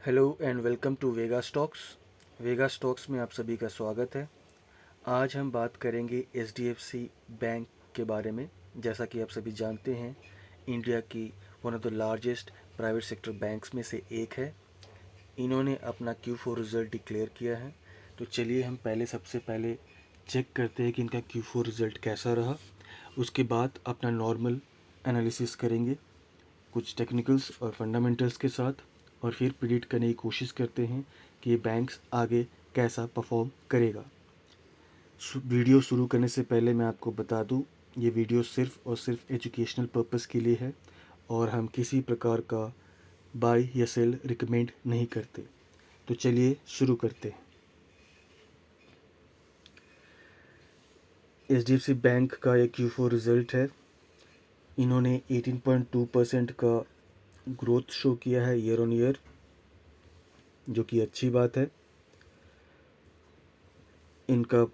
Hello and welcome to Vega stocks. Vega stocks में आप सभी का स्वागत है। आज हम बात करेंगे एचडीएफसी बैंक के बारे में। जैसा कि आप सभी जानते हैं, इंडिया की one of the largest private sector banks में से एक है। इन्होंने अपना Q4 रिज़ल्ट डिक्लेयर किया है। तो चलिए हम सबसे पहले चेक करते हैं कि इनका Q4 रिज़ल्ट कैसा रहा। उसके बाद अपना नॉर्मल एनालिसिस करेंगे कुछ टेक्निकल्स और फंडामेंटल्स के साथ, और फिर प्रिडिक्ट करने की कोशिश करते हैं कि ये बैंक्स आगे कैसा परफॉर्म करेगा। वीडियो शुरू करने से पहले मैं आपको बता दूं, ये वीडियो सिर्फ और सिर्फ एजुकेशनल पर्पस के लिए है और हम किसी प्रकार का बाय या सेल रिकमेंड नहीं करते। तो चलिए शुरू करते हैं। एचडीएफसी बैंक का ये Q4 रिज़ल्ट है। इन्होंने 18.2% का ग्रोथ शो किया है ईयर ऑन ईयर, जो कि अच्छी बात है। इनका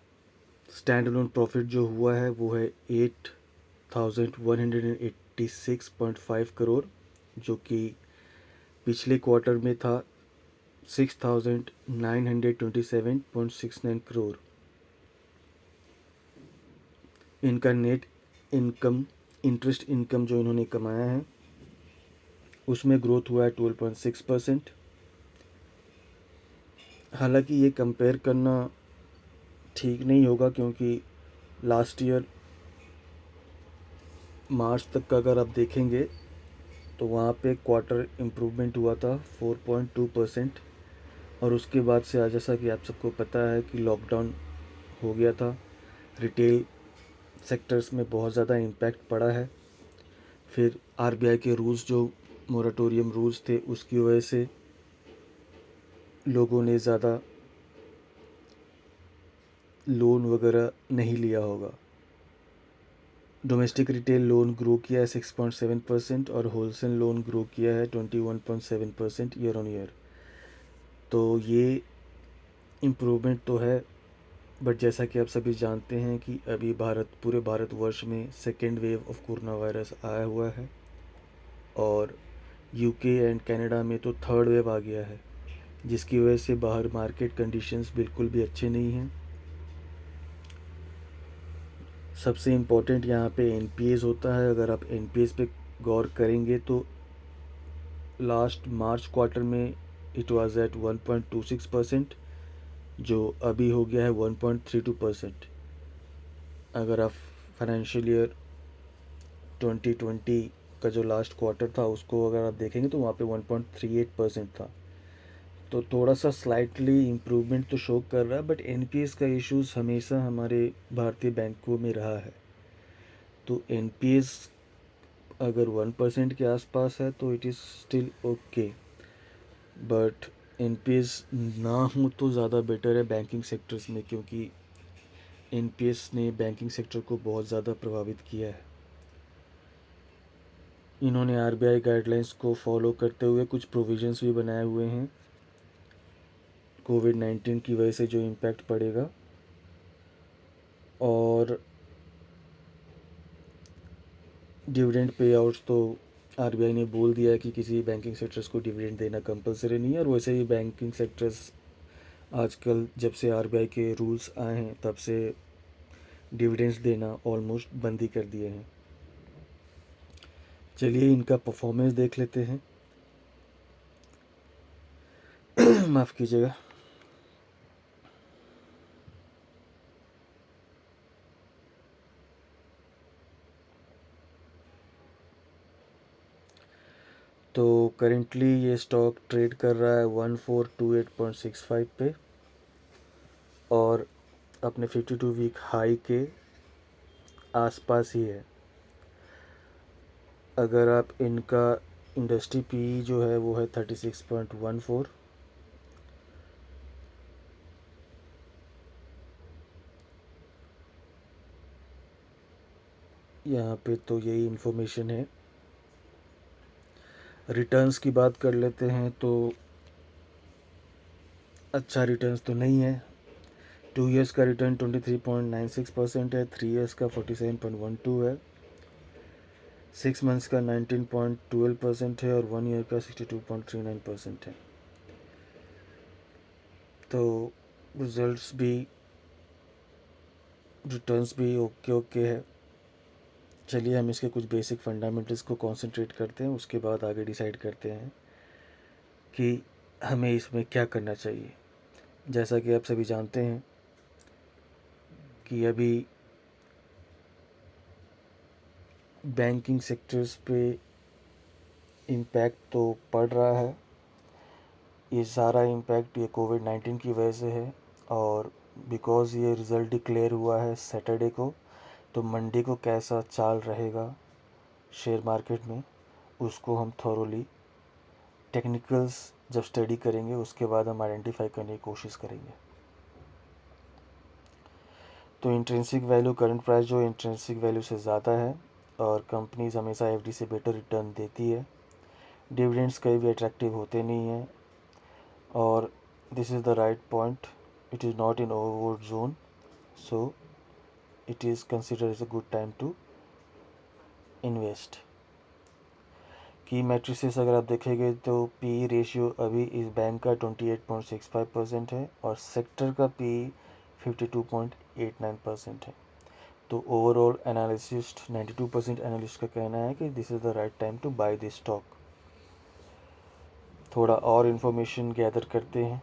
स्टैंड अलोन प्रॉफिट जो हुआ है वो है 8,186.5 करोड़, जो कि पिछले क्वार्टर में था 6,927.69 करोड़। इनका नेट इनकम, इंटरेस्ट इनकम जो इन्होंने कमाया है उसमें ग्रोथ हुआ है 12.6%। हालांकि ये कंपेयर करना ठीक नहीं होगा, क्योंकि लास्ट ईयर मार्च तक का अगर आप देखेंगे तो वहाँ पे क्वार्टर इम्प्रूवमेंट हुआ था 4.2%। और उसके बाद से आज, जैसा कि आप सबको पता है कि लॉकडाउन हो गया था, रिटेल सेक्टर्स में बहुत ज़्यादा इम्पैक्ट पड़ा है। फिर आरबीआई के रूल्स, जो मोरेटोरियम रूल्स थे, उसकी वजह से लोगों ने ज़्यादा लोन वगैरह नहीं लिया होगा। डोमेस्टिक रिटेल लोन ग्रो किया है 6.7% और होलसेल लोन ग्रो किया है 21.7% ईयर ऑन ईयर। तो ये इम्प्रूवमेंट तो है, बट जैसा कि आप सभी जानते हैं कि अभी पूरे भारतवर्ष में second wave of corona virus आया हुआ है, और यूके एंड कनाडा में तो थर्ड वेव आ गया है, जिसकी वजह से बाहर मार्केट कंडीशंस बिल्कुल भी अच्छे नहीं हैं। सबसे इम्पोर्टेंट यहाँ पे एनपीएस होता है। अगर आप एनपीएस पे गौर करेंगे तो लास्ट मार्च क्वार्टर में इट वाज एट 1.26%, जो अभी हो गया है 1.32%। अगर आप फाइनेंशियल ईयर 2020 का जो लास्ट क्वार्टर था उसको अगर आप देखेंगे तो वहाँ पे 1.38% था। तो थोड़ा सा स्लाइटली इम्प्रूवमेंट तो शो कर रहा है, बट एनपीएस का इश्यूज हमेशा हमारे भारतीय बैंकों में रहा है। तो एनपीएस अगर 1% के आसपास है तो it is still okay, but NPS ना हो तो ज़्यादा बेटर है बैंकिंग सेक्टर्स में, क्योंकि एनपीएस ने बैंकिंग सेक्टर को बहुत ज़्यादा प्रभावित किया है। इन्होंने आरबीआई गाइडलाइंस को फॉलो करते हुए कुछ प्रोविजंस भी बनाए हुए हैं कोविड-19 की वजह से जो इम्पैक्ट पड़ेगा। और डिविडेंड पे आउट्स तो आरबीआई ने बोल दिया है कि किसी बैंकिंग सेक्टर्स को डिविडेंड देना कंपलसरी नहीं है, और वैसे ही बैंकिंग सेक्टर्स आजकल जब से आरबीआई के रूल्स आए हैं तब से डिविडेंड्स देना ऑलमोस्ट बंद ही कर दिए हैं। चलिए इनका परफॉर्मेंस देख लेते हैं। माफ़ कीजिएगा। तो करेंटली ये स्टॉक ट्रेड कर रहा है 1428.65 पे, और अपने 52 वीक हाई के आसपास ही है। अगर आप इनका इंडस्ट्री पी जो है वो है 36.14। यहाँ पे तो यही इन्फॉर्मेशन है। रिटर्न्स की बात कर लेते हैं तो अच्छा रिटर्न्स तो नहीं है। 2 ईयर्स का रिटर्न 23.96% है, 3 ईयर्स का 47.12 है, 6 मंथ्स का 19.12% है, और 1 ईयर का 62.39% है। तो रिज़ल्ट्स भी, रिटर्न्स भी ओके ओके है। चलिए हम इसके कुछ बेसिक फंडामेंटल्स को कंसंट्रेट करते हैं, उसके बाद आगे डिसाइड करते हैं कि हमें इसमें क्या करना चाहिए। जैसा कि आप सभी जानते हैं कि अभी बैंकिंग सेक्टर्स पे इम्पैक्ट तो पड़ रहा है। ये सारा इम्पैक्ट ये कोविड-19 की वजह से है, और बिकॉज़ ये रिज़ल्ट डिक्लेयर हुआ है सैटरडे को, तो मंडे को कैसा चाल रहेगा शेयर मार्केट में, उसको हम थॉरोली टेक्निकल्स जब स्टडी करेंगे उसके बाद हम आइडेंटिफाई करने की कोशिश करेंगे। तो इंट्रिंसिक वैल्यू, करंट प्राइस जो इंट्रिंसिक वैल्यू से ज़्यादा है, और कंपनीज हमेशा एफडी से बेटर रिटर्न देती है। डिविडेंड्स कभी भी अट्रैक्टिव होते नहीं हैं, और this is the right point, it is not in overbought zone, so it is considered as a good time to invest. की मैट्रिसेस अगर आप देखेंगे तो पी रेशियो अभी इस बैंक का 28.65% है, और सेक्टर का पी 52.89% है। तो ओवरऑल एनालिसिस्ट 92% एनालिस्ट का कहना है कि this is the right time to buy this stock. थोड़ा और इन्फॉर्मेशन गैदर करते हैं।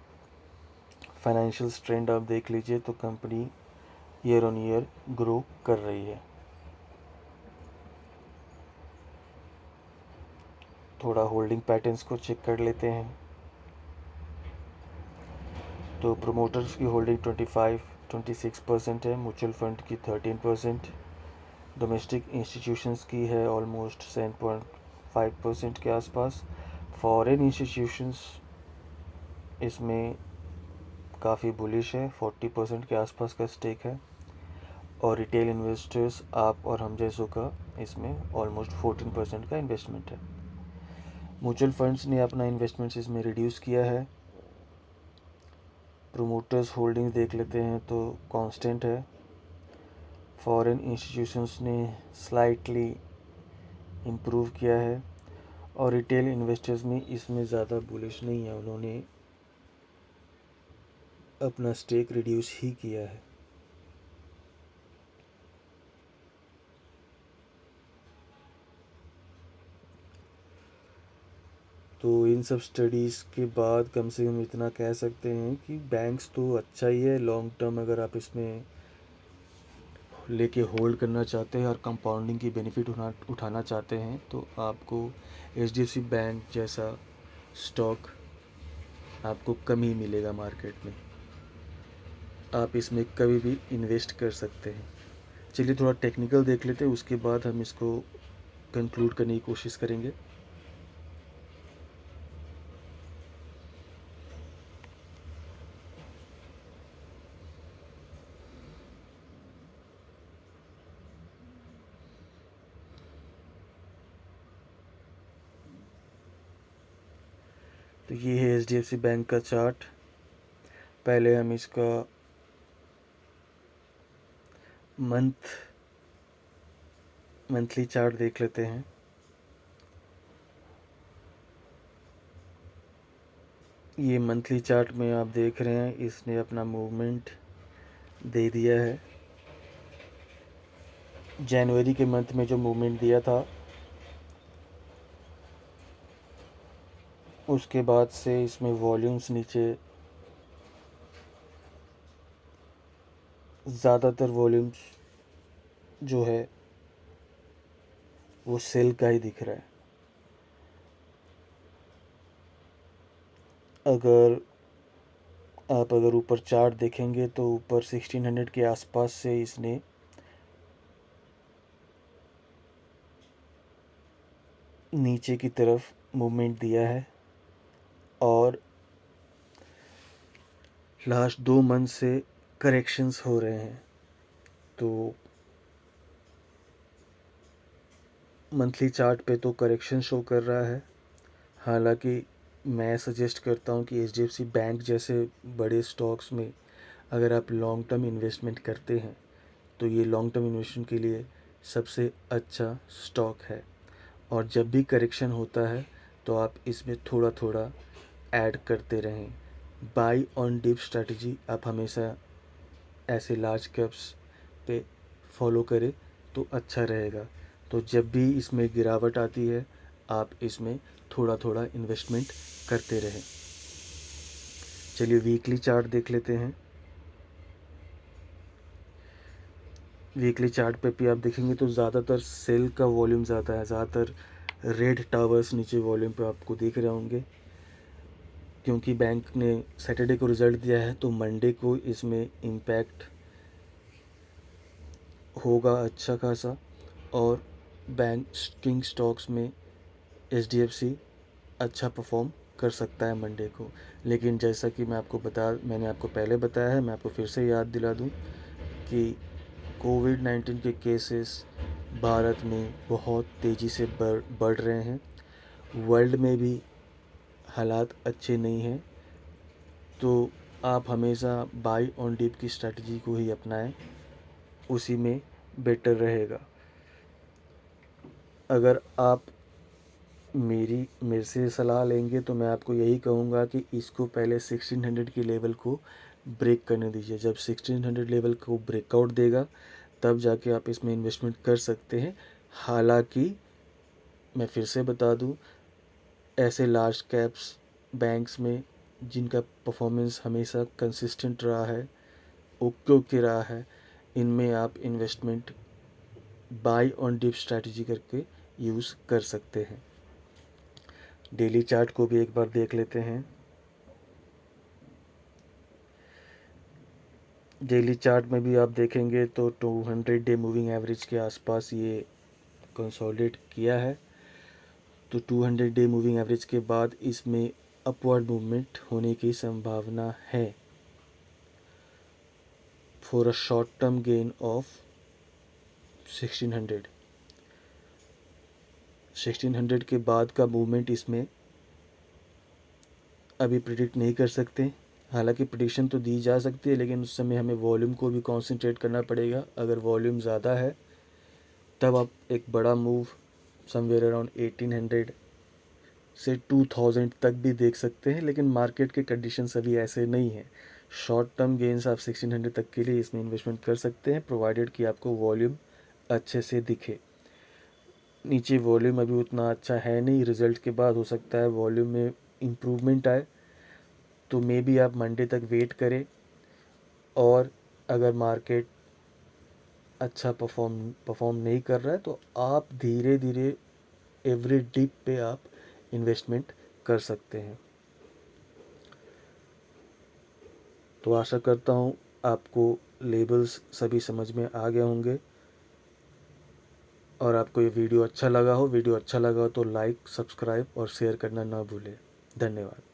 फाइनेंशियल ट्रेंड आप देख लीजिए तो company year on year grow कर रही है। थोड़ा होल्डिंग पैटर्न्स को चेक कर लेते हैं। तो प्रोमोटर्स की होल्डिंग 26% है, म्यूचुअल फंड की 13%, डोमेस्टिक इंस्टीट्यूशंस की है ऑलमोस्ट 7.5% के आसपास। फॉरेन इंस्टीट्यूशंस इसमें काफ़ी बुलिश है, 40% के आसपास का स्टेक है, और रिटेल इन्वेस्टर्स आप और हम जैसों का इसमें ऑलमोस्ट 14% का इन्वेस्टमेंट है। म्यूचुअल फंड्स ने अपना इन्वेस्टमेंट्स इसमें रिड्यूस किया है। प्रोमोटर्स होल्डिंग्स देख लेते हैं तो कांस्टेंट है। फॉरेन इंस्टीट्यूशंस ने स्लाइटली इम्प्रूव किया है, और रिटेल इन्वेस्टर्स में इसमें ज़्यादा बुलिश नहीं है, उन्होंने अपना स्टेक रिड्यूस ही किया है। तो इन सब स्टडीज़ के बाद कम से कम इतना कह सकते हैं कि बैंक्स तो अच्छा ही है लॉन्ग टर्म, अगर आप इसमें लेके होल्ड करना चाहते हैं और कंपाउंडिंग की बेनिफिट उठाना चाहते हैं, तो आपको एचडीएफसी बैंक जैसा स्टॉक आपको कम ही मिलेगा मार्केट में। आप इसमें कभी भी इन्वेस्ट कर सकते हैं। चलिए थोड़ा टेक्निकल देख लेते हैं, उसके बाद हम इसको कंक्लूड करने की कोशिश करेंगे। तो ये है एचडीएफसी बैंक का चार्ट। पहले हम इसका मंथली चार्ट देख लेते हैं। ये मंथली चार्ट में आप देख रहे हैं इसने अपना मूवमेंट दे दिया है। जनवरी के मंथ में जो मूवमेंट दिया था उसके बाद से इसमें वॉल्यूम्स नीचे, ज़्यादातर वॉल्यूम्स जो है वो सेल का ही दिख रहा है। अगर ऊपर चार्ट देखेंगे तो ऊपर 1600 के आसपास से इसने नीचे की तरफ मूवमेंट दिया है, और लास्ट 2 मंथ से करेक्शंस हो रहे हैं। तो मंथली चार्ट पे तो करेक्शन शो कर रहा है। हालांकि मैं सजेस्ट करता हूँ कि एचडीएफसी बैंक जैसे बड़े स्टॉक्स में अगर आप लॉन्ग टर्म इन्वेस्टमेंट करते हैं तो ये लॉन्ग टर्म इन्वेस्टमेंट के लिए सबसे अच्छा स्टॉक है, और जब भी करेक्शन होता है तो आप इसमें थोड़ा थोड़ा ऐड करते रहें। बाई ऑन डिप स्ट्रैटेजी आप हमेशा ऐसे लार्ज कैप्स पे फॉलो करें तो अच्छा रहेगा। तो जब भी इसमें गिरावट आती है आप इसमें थोड़ा थोड़ा इन्वेस्टमेंट करते रहें। चलिए वीकली चार्ट देख लेते हैं। वीकली चार्ट पे भी आप देखेंगे तो ज़्यादातर सेल का वॉल्यूम ज़्यादा है, ज़्यादातर रेड टावर्स नीचे वॉल्यूम पे आपको दिख रहे होंगे, क्योंकि बैंक ने सैटरडे को रिज़ल्ट दिया है तो मंडे को इसमें इम्पैक्ट होगा अच्छा खासा। और बैंकिंग स्टॉक्स में एचडीएफसी अच्छा परफॉर्म कर सकता है मंडे को। लेकिन जैसा कि मैंने आपको पहले बताया है, मैं आपको फिर से याद दिला दूं कि कोविड-19 के केसेस भारत में बहुत तेज़ी से बढ़ रहे हैं। वर्ल्ड में भी हालात अच्छे नहीं हैं, तो आप हमेशा बाई ऑन डिप की स्ट्रैटेजी को ही अपनाएं, उसी में बेटर रहेगा। अगर आप मेरे से सलाह लेंगे तो मैं आपको यही कहूँगा कि इसको पहले 1600 की लेवल को ब्रेक करने दीजिए। जब 1600 लेवल को ब्रेकआउट देगा तब जाके आप इसमें इन्वेस्टमेंट कर सकते हैं। हालांकि मैं फिर से बता दूं, ऐसे लार्ज कैप्स बैंक्स में जिनका परफॉर्मेंस हमेशा कंसिस्टेंट रहा है, ओके रहा है, इनमें आप investment buy on dip strategy करके यूज़ कर सकते हैं। डेली चार्ट को भी एक बार देख लेते हैं। डेली चार्ट में भी आप देखेंगे तो 200 डे मूविंग एवरेज के आसपास ये कंसोलिडेट किया है। तो 200 डे मूविंग एवरेज के बाद इसमें अपवर्ड मूवमेंट होने की संभावना है for a short term gain of 1600। 1600 के बाद का मूवमेंट इसमें अभी प्रिडिक्ट नहीं कर सकते। हालांकि प्रिडिक्शन तो दी जा सकती है, लेकिन उस समय हमें वॉल्यूम को भी कॉन्सेंट्रेट करना पड़ेगा। अगर वॉल्यूम ज़्यादा है तब आप एक बड़ा मूव समवेयर अराउंड 1800 से 2000 तक भी देख सकते हैं, लेकिन मार्केट के कंडीशंस अभी ऐसे नहीं हैं। शॉर्ट टर्म गेंस आप 1600 तक के लिए इसमें इन्वेस्टमेंट कर सकते हैं, प्रोवाइडेड कि आपको वॉल्यूम अच्छे से दिखे। नीचे वॉल्यूम अभी उतना अच्छा है नहीं, रिज़ल्ट के बाद हो सकता है वॉल्यूम में इम्प्रूवमेंट आए, तो मे बी आप मंडे तक वेट करें। और अगर मार्केट अच्छा परफॉर्म नहीं कर रहा है तो आप धीरे धीरे एवरी डिप पे आप इन्वेस्टमेंट कर सकते हैं। तो आशा करता हूँ आपको लेबल्स सभी समझ में आ गए होंगे और आपको ये वीडियो अच्छा लगा हो। तो लाइक, सब्सक्राइब और शेयर करना ना भूलें। धन्यवाद।